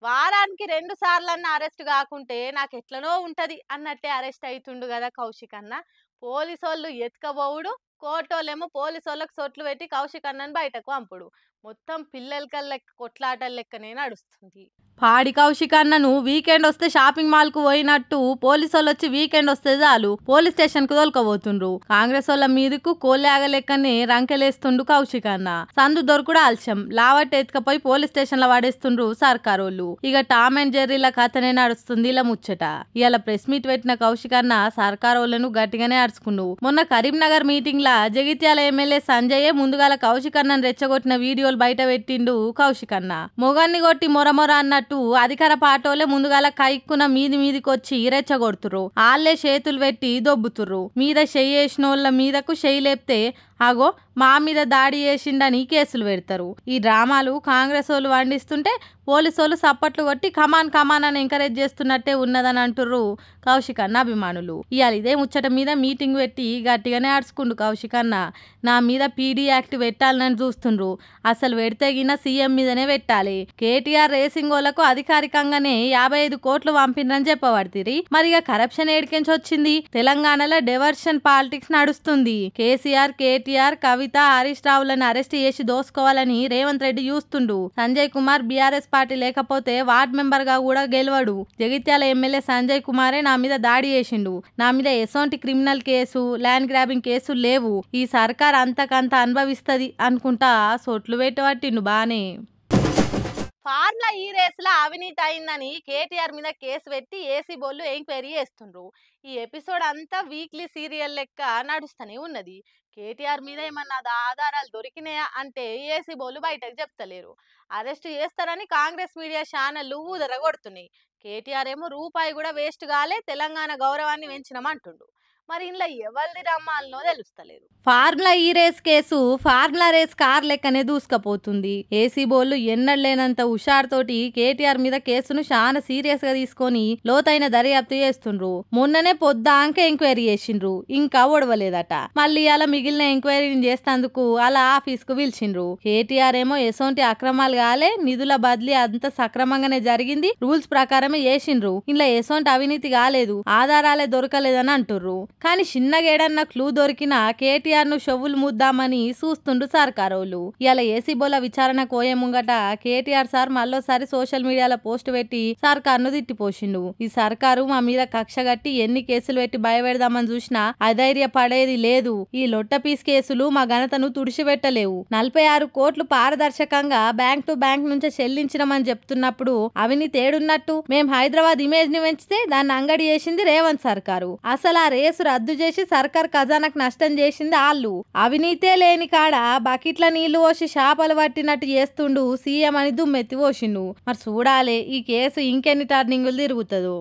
వారానికి 2 సార్లన్నా అరెస్ట్ గాకుంటే నాకెట్లనో ఉంటది అన్నట్టే అరెస్ట్ అయితుండు గదా కౌశిక్ అన్న. పోలీసోళ్ళు ఎత్తుకపోవుడు, కోర్టోళ్ళేమో పోలీసోళ్ళకి సొట్లు పెట్టి కౌశిక్ అన్నని బయటకు పంపుడు. మొత్తం పిల్లల కల్లెక్క కొట్లాటల లెక్కనే నడుస్తుంది. పాడి కౌశిక్ అన్నను వీకెండ్ వస్తే షాపింగ్ మాల్ కు పోయినట్టు పోలీసోళ్ళు వచ్చి వీకెండ్ వస్తే చాలు పోలీస్ స్టేషన్ కు తోలుకపోతుండ్రు. కాంగ్రెస్ వాళ్ళ మీదకు కోల్లాగ లెక్కనే రంకెలేస్తుండు కౌశిక్ అన్న. సందు దొరుకుడు ఆలస్యం, లావట్ ఎత్తుకపోయి పోలీస్ స్టేషన్ లో పడేస్తుండ్రు సర్కారోళ్ళు. ఇక టామ్ అండ్ జెర్రీల కథనే నడుస్తుంది ఇలా ముచ్చట. ఇవాళ ప్రెస్ మీట్ పెట్టిన కౌశిక్ అన్న సర్కారోళ్ళను గట్టిగానే అరుచుకుండు. మొన్న కరీంనగర్ మీటింగ్ లా జగిత్యాల ఎమ్మెల్యే సంజయ్ ముందుగాల కౌశిక్ అన్నను రెచ్చగొట్టిన వీడియోలు బయట పెట్టిండు కౌశిక్ అన్న. మొగాన్ని కొట్టి మొరమొర అన్నట్టు అధికార పాటోలే ముందుగాల కైక్కున మీదికొచ్చి రెచ్చగొడుతుర్రు. ఆళ్లే చేతులు పెట్టి దొబ్బుతుర్రు. మీద చెయ్యేసినోళ్ళ మీదకు చెయ్యి లేపితే అగో మా మీద దాడి చేసిండని కేసులు పెడతారు. ఈ డ్రామాలు కాంగ్రెస్ వాళ్ళు వండిస్తుంటే పోలీసోళ్ళు సప్పట్లు కొట్టి కమాన్ కమాన్ అని ఎంకరేజ్ చేస్తున్నట్టే ఉన్నదని అంటుర్రు కౌశిక్ అన్న అభిమానులు. ఇవాళ ఇదే ముచ్చట మీద మీటింగ్ పెట్టి గట్టిగానే ఆడుచుకుండు కౌశిక్ అన్న. నా మీద పీడీ యాక్ట్ పెట్టాలని చూస్తుండ్రు, అసలు పెడితే గిన సీఎం మీదనే పెట్టాలి. కేటీఆర్ రేసింగ్ వాళ్ళకు అధికారికంగానే 55 కోట్లు పంపిండ్రని చెప్పబడుతుంది. మరిగా కరప్షన్ ఏడికెంచి వచ్చింది? తెలంగాణలో డైవర్షన్ పాలిటిక్స్ నడుస్తుంది. కేసీఆర్, కేటీఆర్, కవిత, హరీష్ రావులను అరెస్ట్ చేసి దోసుకోవాలని రేవంత్ రెడ్డి చూస్తుండు. సంజయ్ కుమార్ బీఆర్ఎస్ పార్టీ లేకపోతే వార్డ్ మెంబర్ గా కూడా గెలవడు. జగిత్యాల ఎమ్మెల్యే సంజయ్ కుమారే నా మీద దాడి చేసిండు. నా మీద ఎసోంటి క్రిమినల్ కేసు, ల్యాండ్ గ్రాబింగ్ కేసులు లేవు. ఈ సర్కార్ అంతకంత అనుభవిస్తది అనుకుంటా సొట్లు పెట్టబట్టిండు బానే. ఫార్ములా ఈ రేసులో అవినీతి అయిందని కేటీఆర్ మీద కేసు పెట్టి ఏసీ బోళ్ళు ఎంక్వైరీ చేస్తుండ్రు. ఈ ఎపిసోడ్ అంతా వీక్లీ సీరియల్ లెక్క నడుస్తూనే ఉన్నది. కేటీఆర్ మీద ఏమన్నా ఆధారాలు దొరికినాయా అంటే ఏసీ బోళ్ళు బయటకు చెప్తలేరు. అరెస్ట్ చేస్తారని కాంగ్రెస్ మీడియా ఛానళ్లు ఊదరగొడుతున్నాయి. కేటీఆర్ ఏమో రూపాయి కూడా వేస్ట్ కాలే, తెలంగాణ గౌరవాన్ని పెంచినమంటుండు. మరి ఇంట్లో ఎవరిది రమ్మాలనో తెలుస్తలేదు. Formula E race case formula race car లెక్కనే దూసుకపోతుంది. ఏసీ బోళ్ళు ఎన్నడలేనంత హుషారుతోటి కేటీఆర్ మీద కేసును చాలా సీరియస్ గా తీసుకొని లోతైన దర్యాప్తు చేస్తుండ్రు. మొన్ననే పొద్దాంక ఎంక్వైరీ చేసిండ్రు, ఇంకా ఓడవలేదట. మళ్ళీ అలా మిగిలిన ఎంక్వైరీని చేస్తేందుకు అలా ఆఫీస్ కు పిలిచిండ్రు. కేటీఆర్ ఏమో ఎసోంటి అక్రమాలు కాలే, నిధుల బదిలీ అంత సక్రమంగానే జరిగింది, రూల్స్ ప్రకారమే చేసిండ్రు, ఇలా ఎసోంటి అవినీతి కాలేదు, ఆధారాలే దొరకలేదని అంటుర్రు. కానీ చిన్నగేడన్న క్లూ దొరికిన కేటీఆర్ ను షొవ్వులు ముద్దామని చూస్తుండు సర్కారోళ్ళు. ఇలా ఏసీ బోల విచారణ కోయే ముంగట కేటీఆర్ సార్ మళ్ళోసారి సోషల్ మీడియాలో పోస్ట్ పెట్టి సర్కార్ ను తిట్టిపోసిండు. ఈ సర్కారు మా మీద కక్ష గట్టి ఎన్ని కేసులు పెట్టి భయపెడదామని చూసినా అధైర్య పడేది లేదు. ఈ లొట్ట పీస్ కేసులు మా ఘనతను తుడిచిపెట్టలేవు. 46 కోట్లు పారదర్శకంగా బ్యాంక్ టు బ్యాంక్ నుంచి చెల్లించినమని చెప్తున్నప్పుడు అవినీతి ఏడున్నట్టు? మేం హైదరాబాద్ ఇమేజ్ ని పెంచితే దాన్ని అంగడి చేసింది రేవంత్ సర్కారు. అసలు ఆ రేసు రద్దు చేసి సర్కార్ ఖజానాకు నష్టం చేసింది ఆళ్ళు. అవినీతే లేని కాడ బకెట్ల నీళ్లు పోసి షాపలు పట్టినట్టు చేస్తుండు సీఎం అని దుమ్మెత్తి పోసిండు. మరి చూడాలే ఈ కేసు ఇంకెన్ని టర్నింగులు తిరుగుతుందో.